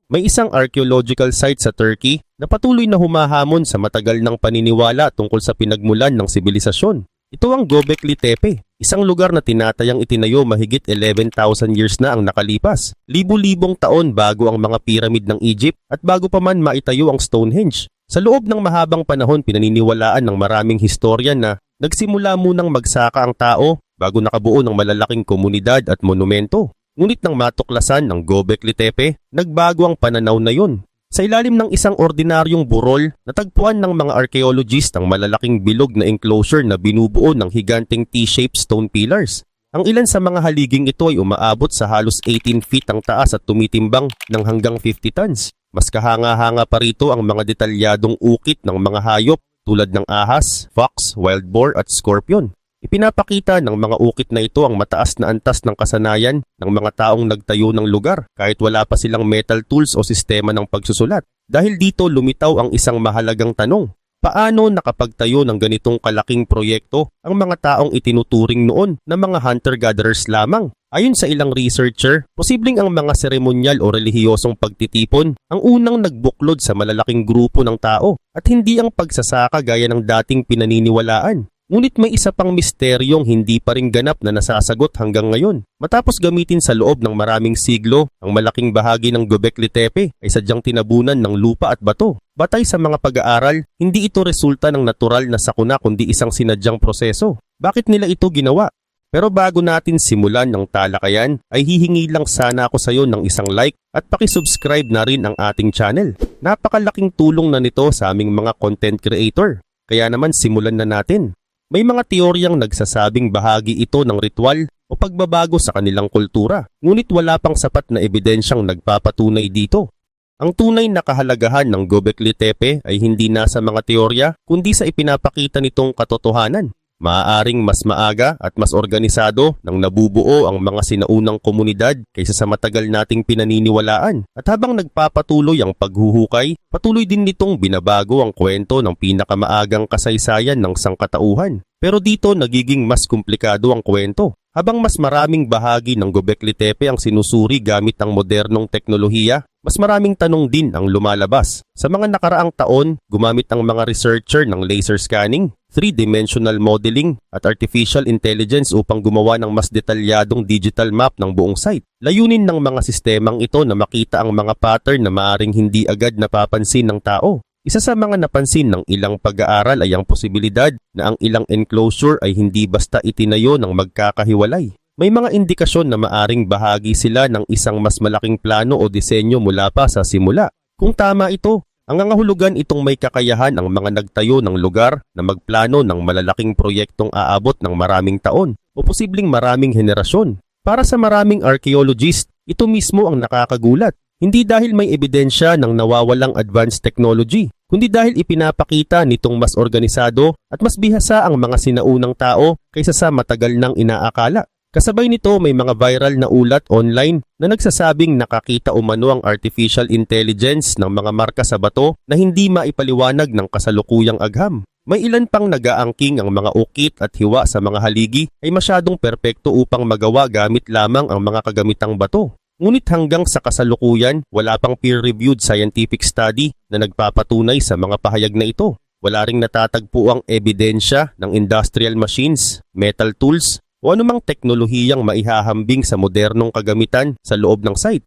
May isang archaeological site sa Turkey na patuloy na humahamon sa matagal ng paniniwala tungkol sa pinagmulan ng sibilisasyon. Ito ang Göbekli Tepe, isang lugar na tinatayang itinayo mahigit 11,000 years na ang nakalipas. Libu-libong taon bago ang mga piramid ng Egypt at bago pa man maitayo ang Stonehenge. Sa loob ng mahabang panahon pinaniniwalaan ng maraming historian na nagsimula munang magsaka ang tao bago nakabuo ng malalaking komunidad at monumento. Ngunit nang matuklasan ng Göbekli Tepe, nagbago ang pananaw na yun. Sa ilalim ng isang ordinaryong burol, natagpuan ng mga archaeologist ang malalaking bilog na enclosure na binubuo ng higanting T-shaped stone pillars. Ang ilan sa mga haliging ito ay umaabot sa halos 18 feet ang taas at tumitimbang ng hanggang 50 tons. Mas kahanga-hanga pa rito ang mga detalyadong ukit ng mga hayop tulad ng ahas, fox, wild boar at scorpion. Ipinapakita ng mga ukit na ito ang mataas na antas ng kasanayan ng mga taong nagtayo ng lugar kahit wala pa silang metal tools o sistema ng pagsusulat. Dahil dito lumitaw ang isang mahalagang tanong. Paano nakapagtayo ng ganitong kalaking proyekto ang mga taong itinuturing noon na mga hunter-gatherers lamang? Ayon sa ilang researcher, posibleng ang mga seremonyal o relihiyosong pagtitipon ang unang nagbuklod sa malalaking grupo ng tao at hindi ang pagsasaka gaya ng dating pinaniniwalaan. Ngunit may isa pang misteryong hindi pa rin ganap na nasasagot hanggang ngayon. Matapos gamitin sa loob ng maraming siglo, ang malaking bahagi ng Göbekli Tepe ay sadyang tinabunan ng lupa at bato. Batay sa mga pag-aaral, hindi ito resulta ng natural na sakuna kundi isang sinadyang proseso. Bakit nila ito ginawa? Pero bago natin simulan ng talakayan, ay hihingi lang sana ako sa iyo ng isang like at pakisubscribe na rin ang ating channel. Napakalaking tulong na nito sa aming mga content creator. Kaya naman simulan na natin. May mga teoryang nagsasabing bahagi ito ng ritual o pagbabago sa kanilang kultura, ngunit wala pang sapat na ebidensyang nagpapatunay dito. Ang tunay na kahalagahan ng Göbekli Tepe ay hindi nasa mga teorya kundi sa ipinapakita nitong katotohanan. Maaaring mas maaga at mas organisado nang nabubuo ang mga sinaunang komunidad kaysa sa matagal nating pinaniniwalaan. At habang nagpapatuloy ang paghuhukay, patuloy din nitong binabago ang kwento ng pinakamaagang kasaysayan ng sangkatauhan. Pero dito nagiging mas komplikado ang kwento. Habang mas maraming bahagi ng Göbekli Tepe ang sinusuri gamit ang modernong teknolohiya, mas maraming tanong din ang lumalabas. Sa mga nakaraang taon, gumamit ang mga researcher ng laser scanning, 3-dimensional modeling at artificial intelligence upang gumawa ng mas detalyadong digital map ng buong site. Layunin ng mga sistemang ito na makita ang mga pattern na maaring hindi agad napapansin ng tao. Isa sa mga napansin ng ilang pag-aaral ay ang posibilidad na ang ilang enclosure ay hindi basta itinayo ng magkakahiwalay. May mga indikasyon na maaring bahagi sila ng isang mas malaking plano o disenyo mula pa sa simula. Kung tama ito, ang nangangahulugan itong may kakayahan ang mga nagtayo ng lugar na magplano ng malalaking proyektong aabot ng maraming taon o posibleng maraming henerasyon. Para sa maraming archaeologist, ito mismo ang nakakagulat. Hindi dahil may ebidensya ng nawawalang advanced technology, kundi dahil ipinapakita nitong mas organisado at mas bihasa ang mga sinaunang tao kaysa sa matagal nang inaakala. Kasabay nito may mga viral na ulat online na nagsasabing nakakita umano ang artificial intelligence ng mga marka sa bato na hindi maipaliwanag ng kasalukuyang agham. May ilan pang nagaangking ang mga ukit at hiwa sa mga haligi ay masyadong perpekto upang magawa gamit lamang ang mga kagamitang bato. Ngunit hanggang sa kasalukuyan, wala pang peer-reviewed scientific study na nagpapatunay sa mga pahayag na ito. Wala ring natatagpo ang ebidensya ng industrial machines, metal tools, o anumang teknolohiyang maihahambing sa modernong kagamitan sa loob ng site.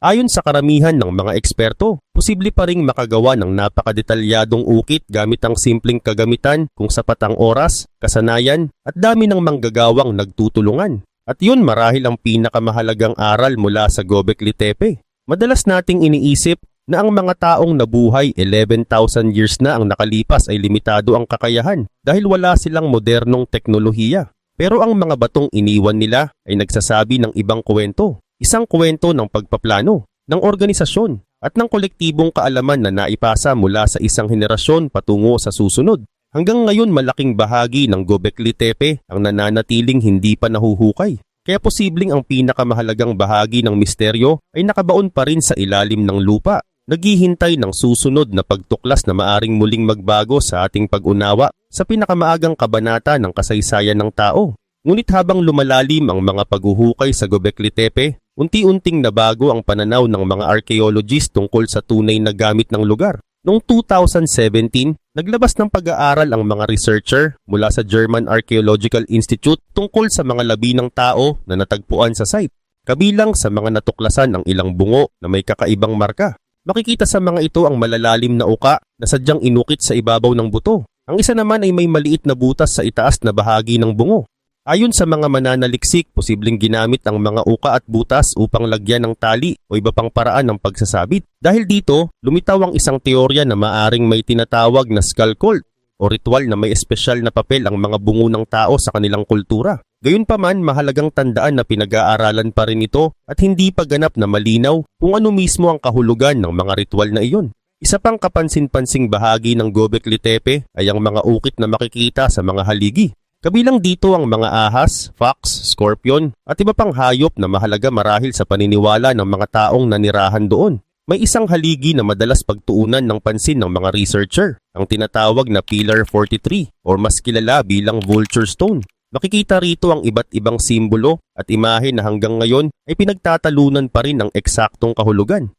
Ayon sa karamihan ng mga eksperto, posible pa ring makagawa ng napakadetalyadong ukit gamit ang simpleng kagamitan kung sapat ang oras, kasanayan, at dami ng manggagawang nagtutulungan. At yun marahil ang pinakamahalagang aral mula sa Göbekli Tepe. Madalas nating iniisip na ang mga taong nabuhay 11,000 years na ang nakalipas ay limitado ang kakayahan dahil wala silang modernong teknolohiya. Pero ang mga batong iniwan nila ay nagsasabi ng ibang kwento. Isang kwento ng pagpaplano, ng organisasyon, at ng kolektibong kaalaman na naipasa mula sa isang henerasyon patungo sa susunod. Hanggang ngayon malaking bahagi ng Göbekli Tepe ang nananatiling hindi pa nahuhukay. Kaya posibleng ang pinakamahalagang bahagi ng misteryo ay nakabaon pa rin sa ilalim ng lupa. Naghihintay ng susunod na pagtuklas na maaring muling magbago sa ating pag-unawa sa pinakamaagang kabanata ng kasaysayan ng tao. Ngunit habang lumalalim ang mga paghuhukay sa Göbekli Tepe, unti-unting nabago ang pananaw ng mga archaeologist tungkol sa tunay na gamit ng lugar. Noong 2017, naglabas ng pag-aaral ang mga researcher mula sa German Archaeological Institute tungkol sa mga labi ng tao na natagpuan sa site. Kabilang sa mga natuklasan ang ilang bungo na may kakaibang marka. Makikita sa mga ito ang malalalim na uka na sadyang inukit sa ibabaw ng buto. Ang isa naman ay may maliit na butas sa itaas na bahagi ng bungo. Ayon sa mga mananaliksik, posibleng ginamit ang mga uka at butas upang lagyan ng tali o iba pang paraan ng pagsasabit. Dahil dito, lumitaw ang isang teorya na maaring may tinatawag na skull cult o ritual na may espesyal na papel ang mga bungo ng tao sa kanilang kultura. Gayunpaman, mahalagang tandaan na pinag-aaralan pa rin ito at hindi pa ganap na malinaw kung ano mismo ang kahulugan ng mga ritual na iyon. Isa pang kapansin-pansing bahagi ng Göbekli Tepe ay ang mga ukit na makikita sa mga haligi. Kabilang dito ang mga ahas, fox, scorpion at iba pang hayop na mahalaga marahil sa paniniwala ng mga taong nanirahan doon. May isang haligi na madalas pagtuunan ng pansin ng mga researcher, ang tinatawag na Pillar 43 o mas kilala bilang Vulture Stone. Makikita rito ang iba't ibang simbolo at imahe na hanggang ngayon ay pinagtatalunan pa rin ang eksaktong kahulugan.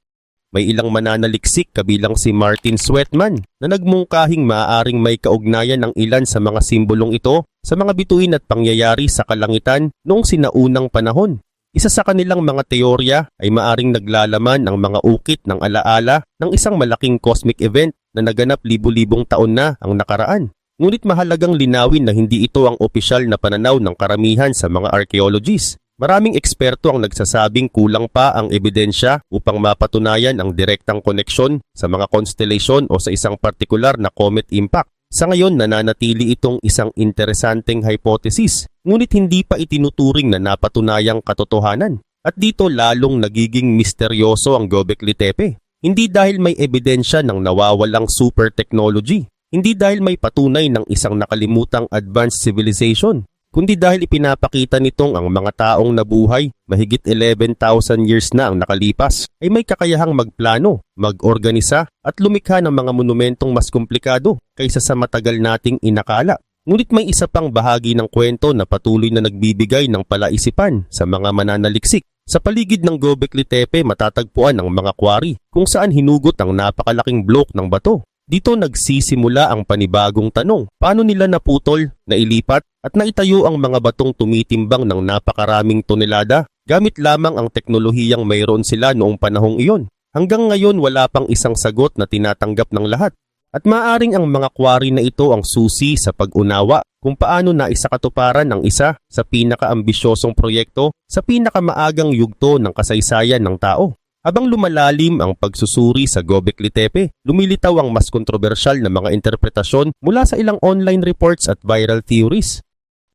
May ilang mananaliksik kabilang si Martin Sweatman na nagmungkahing maaaring may kaugnayan ng ilan sa mga simbolong ito sa mga bituin at pangyayari sa kalangitan noong sinaunang panahon. Isa sa kanilang mga teorya ay maaring naglalaman ang mga ukit ng alaala ng isang malaking cosmic event na naganap libu-libong taon na ang nakaraan. Ngunit mahalagang linawin na hindi ito ang opisyal na pananaw ng karamihan sa mga archaeologists. Maraming eksperto ang nagsasabing kulang pa ang ebidensya upang mapatunayan ang direktang koneksyon sa mga constellation o sa isang partikular na comet impact. Sa ngayon, nananatili itong isang interesanteng hypothesis, ngunit hindi pa itinuturing na napatunayang katotohanan. At dito lalong nagiging misteryoso ang Göbekli Tepe. Hindi dahil may ebidensya ng nawawalang super technology, hindi dahil may patunay ng isang nakalimutang advanced civilization, kundi dahil ipinapakita nitong ang mga taong nabuhay mahigit 11,000 years na ang nakalipas ay may kakayahang magplano, mag-organisa at lumikha ng mga monumentong mas komplikado kaysa sa matagal nating inakala. Ngunit may isa pang bahagi ng kwento na patuloy na nagbibigay ng palaisipan sa mga mananaliksik. Sa paligid ng Göbekli Tepe matatagpuan ang mga quarry kung saan hinugot ang napakalaking blok ng bato. Dito nagsisimula ang panibagong tanong, paano nila naputol, nailipat at naitayo ang mga batong tumitimbang ng napakaraming tonelada gamit lamang ang teknolohiyang mayroon sila noong panahong iyon. Hanggang ngayon wala pang isang sagot na tinatanggap ng lahat. At maaring ang mga quarry na ito ang susi sa pag-unawa kung paano naisakatuparan ang isa sa pinakaambisyosong proyekto sa pinakamaagang yugto ng kasaysayan ng tao. Habang lumalalim ang pagsusuri sa Göbekli Tepe, lumilitaw ang mas kontrobersyal na mga interpretasyon mula sa ilang online reports at viral theories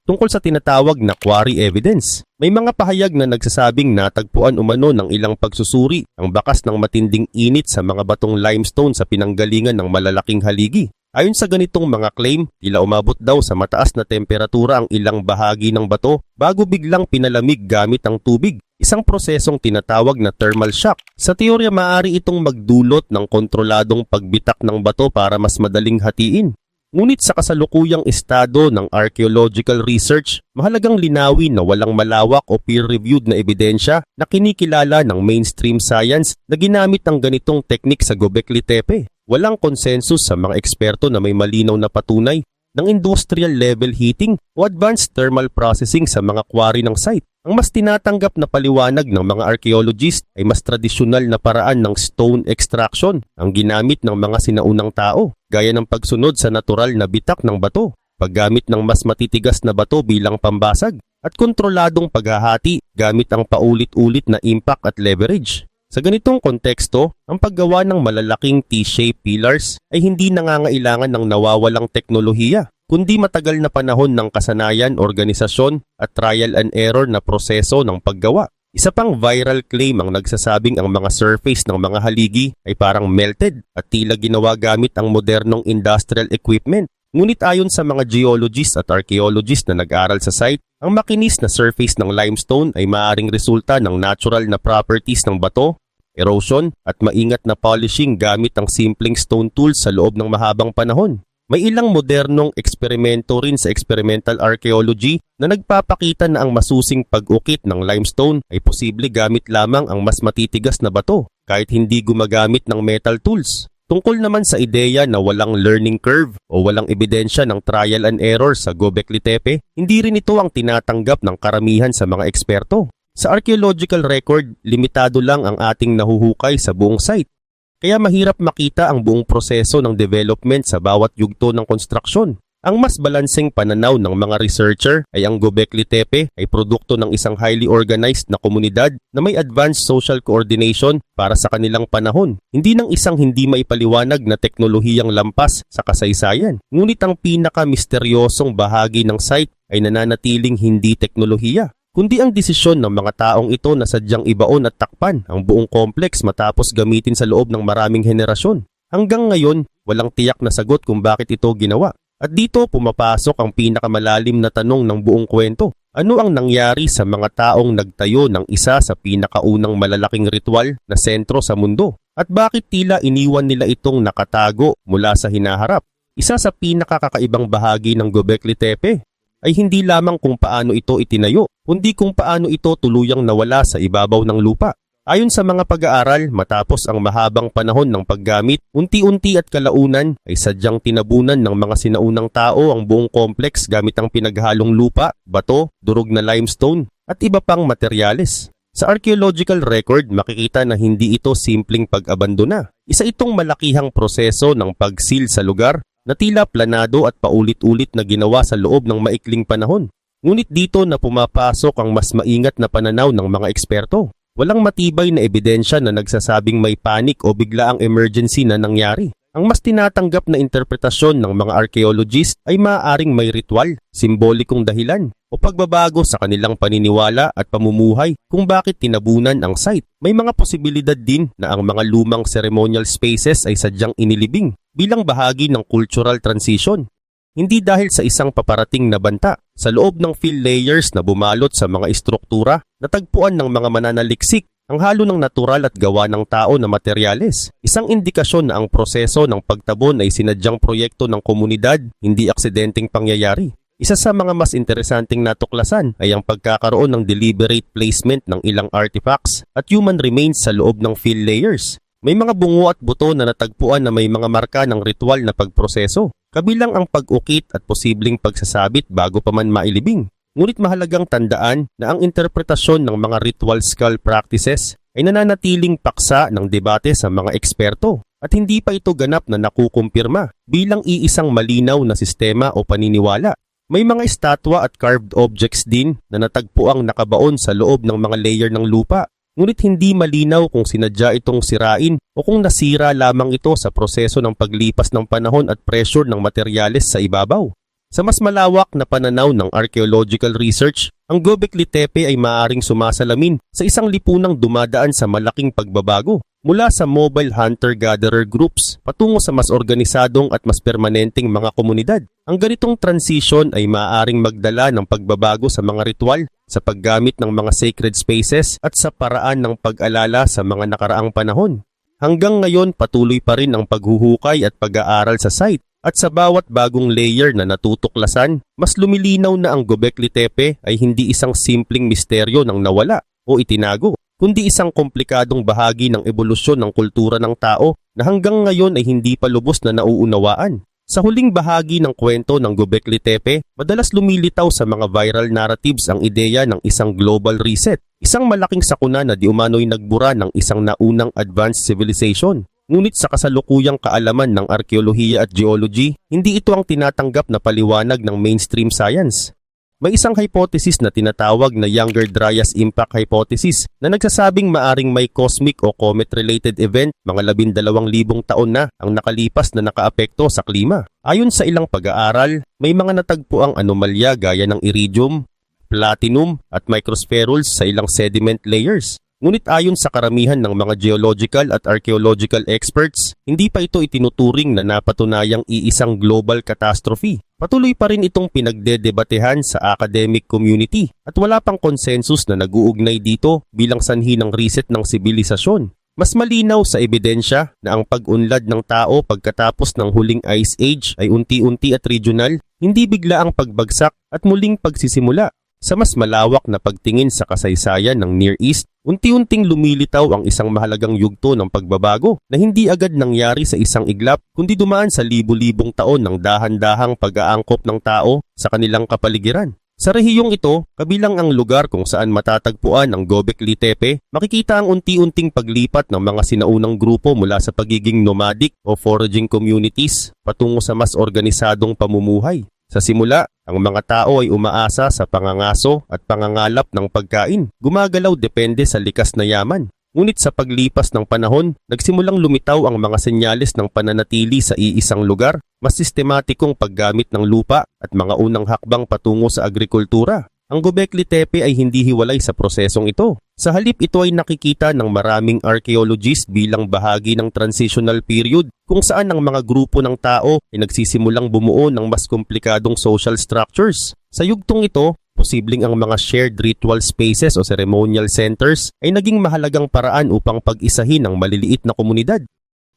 tungkol sa tinatawag na quarry evidence. May mga pahayag na nagsasabing natagpuan umano ng ilang pagsusuri ang bakas ng matinding init sa mga batong limestone sa pinanggalingan ng malalaking haligi. Ayon sa ganitong mga claim, tila umabot daw sa mataas na temperatura ang ilang bahagi ng bato bago biglang pinalamig gamit ang tubig. Isang prosesong tinatawag na thermal shock. Sa teorya, maaari itong magdulot ng kontroladong pagbitak ng bato para mas madaling hatiin. Ngunit sa kasalukuyang estado ng archaeological research, mahalagang linawin na walang malawak o peer-reviewed na ebidensya na kinikilala ng mainstream science na ginamit ang ganitong teknik sa Göbekli Tepe. Walang konsensus sa mga eksperto na may malinaw na patunay ng industrial level heating o advanced thermal processing sa mga quarry ng site. Ang mas tinatanggap na paliwanag ng mga archaeologist ay mas tradisyonal na paraan ng stone extraction ang ginamit ng mga sinaunang tao, gaya ng pagsunod sa natural na bitak ng bato, paggamit ng mas matitigas na bato bilang pambasag, at kontroladong paghahati gamit ang paulit-ulit na impact at leverage. Sa ganitong konteksto, ang paggawa ng malalaking T-shaped pillars ay hindi nangangailangan ng nawawalang teknolohiya, kundi matagal na panahon ng kasanayan, organisasyon at trial and error na proseso ng paggawa. Isa pang viral claim ang nagsasabing ang mga surface ng mga haligi ay parang melted at tila ginawa gamit ang modernong industrial equipment. Ngunit ayon sa mga geologists at archaeologists na nag-aral sa site, ang makinis na surface ng limestone ay maaaring resulta ng natural na properties ng bato, erosion at maingat na polishing gamit ang simpleng stone tools sa loob ng mahabang panahon. May ilang modernong eksperimento rin sa experimental archaeology na nagpapakita na ang masusing pag-ukit ng limestone ay posible gamit lamang ang mas matitigas na bato kahit hindi gumagamit ng metal tools. Tungkol naman sa ideya na walang learning curve o walang ebidensya ng trial and error sa Göbekli Tepe, hindi rin ito ang tinatanggap ng karamihan sa mga eksperto. Sa archaeological record, limitado lang ang ating nahuhukay sa buong site. Kaya mahirap makita ang buong proseso ng development sa bawat yugto ng konstruksyon. Ang mas balanseng pananaw ng mga researcher ay ang Göbekli Tepe ay produkto ng isang highly organized na komunidad na may advanced social coordination para sa kanilang panahon, hindi ng isang hindi maipaliwanag na teknolohiyang lampas sa kasaysayan. Ngunit ang pinaka-misteryosong bahagi ng site ay nananatiling hindi teknolohiya, kundi ang desisyon ng mga taong ito na sadyang ibaon at takpan ang buong complex matapos gamitin sa loob ng maraming henerasyon. Hanggang ngayon, walang tiyak na sagot kung bakit ito ginawa. At dito pumapasok ang pinakamalalim na tanong ng buong kwento. Ano ang nangyari sa mga taong nagtayo ng isa sa pinakaunang malalaking ritual na sentro sa mundo? At bakit tila iniwan nila itong nakatago mula sa hinaharap? Isa sa pinakakakaibang bahagi ng Göbekli Tepe ay hindi lamang kung paano ito itinayo, kundi kung paano ito tuluyang nawala sa ibabaw ng lupa. Ayon sa mga pag-aaral, matapos ang mahabang panahon ng paggamit, unti-unti at kalaunan ay sadyang tinabunan ng mga sinaunang tao ang buong complex gamit ang pinaghalong lupa, bato, durog na limestone at iba pang materyales. Sa archaeological record, makikita na hindi ito simpleng pag-abandona. Isa itong malakihang proseso ng pag-seal sa lugar na tila planado at paulit-ulit na ginawa sa loob ng maikling panahon. Ngunit dito na pumapasok ang mas maingat na pananaw ng mga eksperto. Walang matibay na ebidensya na nagsasabing may panic o biglaang emergency na nangyari. Ang mas tinatanggap na interpretasyon ng mga archaeologist ay maaaring may ritual, simbolikong dahilan, o pagbabago sa kanilang paniniwala at pamumuhay kung bakit tinabunan ang site. May mga posibilidad din na ang mga lumang ceremonial spaces ay sadyang inilibing bilang bahagi ng cultural transition. Hindi dahil sa isang paparating na banta, sa loob ng fill layers na bumalot sa mga istruktura, natagpuan ng mga mananaliksik ang halo ng natural at gawa ng tao na materyales. Isang indikasyon na ang proseso ng pagtabon ay sinadyang proyekto ng komunidad, hindi aksidenteng pangyayari. Isa sa mga mas interesanting natuklasan ay ang pagkakaroon ng deliberate placement ng ilang artifacts at human remains sa loob ng fill layers. May mga bungo at buto na natagpuan na may mga marka ng ritual na pagproseso, kabilang ang pag-ukit at posibleng pagsasabit bago pa man mailibing. Ngunit mahalagang tandaan na ang interpretasyon ng mga ritual skull practices ay nananatiling paksa ng debate sa mga eksperto at hindi pa ito ganap na nakukumpirma bilang iisang malinaw na sistema o paniniwala. May mga estatwa at carved objects din na natagpuang nakabaon sa loob ng mga layer ng lupa. Ngunit hindi malinaw kung sinadya itong sirain o kung nasira lamang ito sa proseso ng paglipas ng panahon at pressure ng materyales sa ibabaw. Sa mas malawak na pananaw ng archaeological research, ang Göbekli Tepe ay maaaring sumasalamin sa isang lipunang dumadaan sa malaking pagbabago mula sa mobile hunter-gatherer groups patungo sa mas organisadong at mas permanenteng mga komunidad. Ang ganitong transition ay maaaring magdala ng pagbabago sa mga ritual, sa paggamit ng mga sacred spaces at sa paraan ng pag-alala sa mga nakaraang panahon. Hanggang ngayon patuloy pa rin ang paghuhukay at pag-aaral sa site at sa bawat bagong layer na natutuklasan, mas lumilinaw na ang Göbekli Tepe ay hindi isang simpleng misteryo ng nawala o itinago, kundi isang komplikadong bahagi ng ebolusyon ng kultura ng tao na hanggang ngayon ay hindi pa lubos na nauunawaan. Sa huling bahagi ng kwento ng Göbekli Tepe, madalas lumilitaw sa mga viral narratives ang ideya ng isang global reset, isang malaking sakuna na di umano'y nagbura ng isang naunang advanced civilization. Ngunit sa kasalukuyang kaalaman ng arkeolohiya at geology, hindi ito ang tinatanggap na paliwanag ng mainstream science. May isang hypothesis na tinatawag na Younger Dryas Impact Hypothesis na nagsasabing maaring may cosmic o comet-related event mga 12,000 taon na ang nakalipas na nakaapekto sa klima. Ayon sa ilang pag-aaral, may mga natagpuang anomalya gaya ng iridium, platinum at microspherules sa ilang sediment layers. Ngunit ayon sa karamihan ng mga geological at archaeological experts, hindi pa ito itinuturing na napatunayang iisang global catastrophe. Patuloy pa rin itong pinagdedebatehan sa academic community at wala pang konsensus na nag-uugnay dito bilang sanhi ng reset ng sibilisasyon. Mas malinaw sa ebidensya na ang pag-unlad ng tao pagkatapos ng huling Ice Age ay unti-unti at regional, hindi bigla ang pagbagsak at muling pagsisimula. Sa mas malawak na pagtingin sa kasaysayan ng Near East, unti-unting lumilitaw ang isang mahalagang yugto ng pagbabago na hindi agad nangyari sa isang iglap kundi dumaan sa libu-libong taon ng dahan-dahang pag-aangkop ng tao sa kanilang kapaligiran. Sa rehiyong ito, kabilang ang lugar kung saan matatagpuan ang Göbekli Tepe, makikita ang unti-unting paglipat ng mga sinaunang grupo mula sa pagiging nomadic o foraging communities patungo sa mas organisadong pamumuhay. Sa simula, ang mga tao ay umaasa sa pangangaso at pangangalap ng pagkain, gumagalaw depende sa likas na yaman. Ngunit sa paglipas ng panahon, nagsimulang lumitaw ang mga senyales ng pananatili sa iisang lugar, mas sistematikong paggamit ng lupa at mga unang hakbang patungo sa agrikultura. Ang Göbekli Tepe ay hindi hiwalay sa prosesong ito. Sa halip, ito ay nakikita ng maraming archaeologists bilang bahagi ng transitional period kung saan ang mga grupo ng tao ay nagsisimulang bumuo ng mas komplikadong social structures. Sa yugtong ito, posibleng ang mga shared ritual spaces o ceremonial centers ay naging mahalagang paraan upang pag-isahin ang maliliit na komunidad.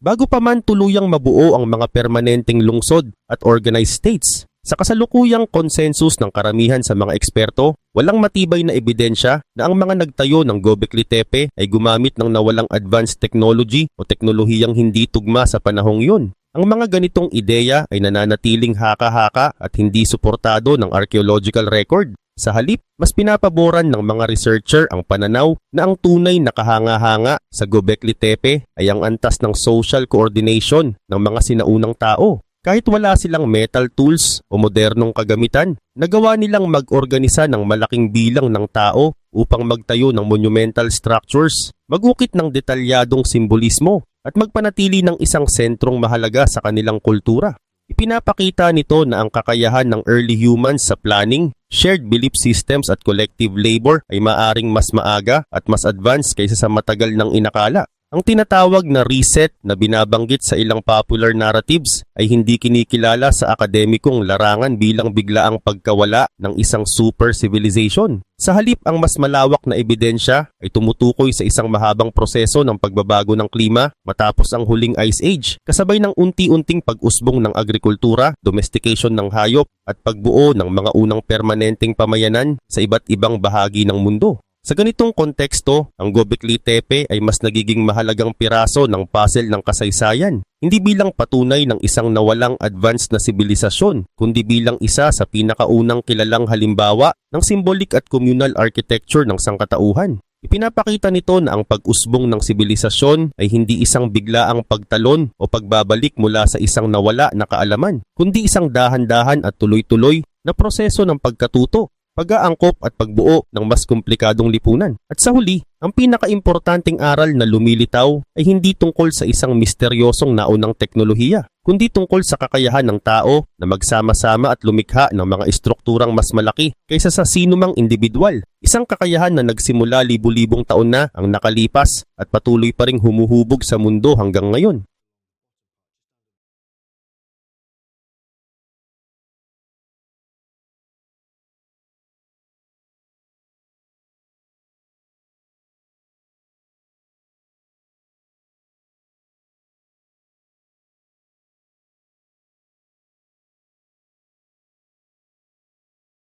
Bago pa man tuluyang mabuo ang mga permanenteng lungsod at organized states, sa kasalukuyang konsensus ng karamihan sa mga eksperto, walang matibay na ebidensya na ang mga nagtayo ng Göbekli Tepe ay gumamit ng nawalang advanced technology o teknolohiyang hindi tugma sa panahong yun. Ang mga ganitong ideya ay nananatiling haka-haka at hindi suportado ng archaeological record. Sa halip, mas pinapaboran ng mga researcher ang pananaw na ang tunay na kahanga-hanga sa Göbekli Tepe ay ang antas ng social coordination ng mga sinaunang tao. Kahit wala silang metal tools o modernong kagamitan, nagawa nilang mag-organisa ng malaking bilang ng tao upang magtayo ng monumental structures, magukit ng detalyadong simbolismo at magpanatili ng isang sentrong mahalaga sa kanilang kultura. Ipinapakita nito na ang kakayahan ng early humans sa planning, shared belief systems at collective labor ay maaring mas maaga at mas advanced kaysa sa matagal ng inakala. Ang tinatawag na reset na binabanggit sa ilang popular narratives ay hindi kinikilala sa akademikong larangan bilang biglaang pagkawala ng isang super civilization. Sa halip, ang mas malawak na ebidensya ay tumutukoy sa isang mahabang proseso ng pagbabago ng klima matapos ang huling Ice Age, kasabay ng unti-unting pag-usbong ng agrikultura, domestication ng hayop at pagbuo ng mga unang permanenteng pamayanan sa iba't ibang bahagi ng mundo. Sa ganitong konteksto, ang Göbekli Tepe ay mas nagiging mahalagang piraso ng puzzle ng kasaysayan, hindi bilang patunay ng isang nawalang advanced na sibilisasyon, kundi bilang isa sa pinakaunang kilalang halimbawa ng symbolic at communal architecture ng sangkatauhan. Ipinapakita nito na ang pag-usbong ng sibilisasyon ay hindi isang biglaang pagtalon o pagbabalik mula sa isang nawala na kaalaman, kundi isang dahan-dahan at tuloy-tuloy na proseso ng pagkatuto, pag-aangkop at pagbuo ng mas komplikadong lipunan. At sa huli, ang pinakaimportanteng aral na lumilitaw ay hindi tungkol sa isang misteryosong naunang teknolohiya, kundi tungkol sa kakayahan ng tao na magsama-sama at lumikha ng mga estrukturang mas malaki kaysa sa sinumang individual. Isang kakayahan na nagsimula libu-libong taon na ang nakalipas at patuloy pa ring humuhubog sa mundo hanggang ngayon.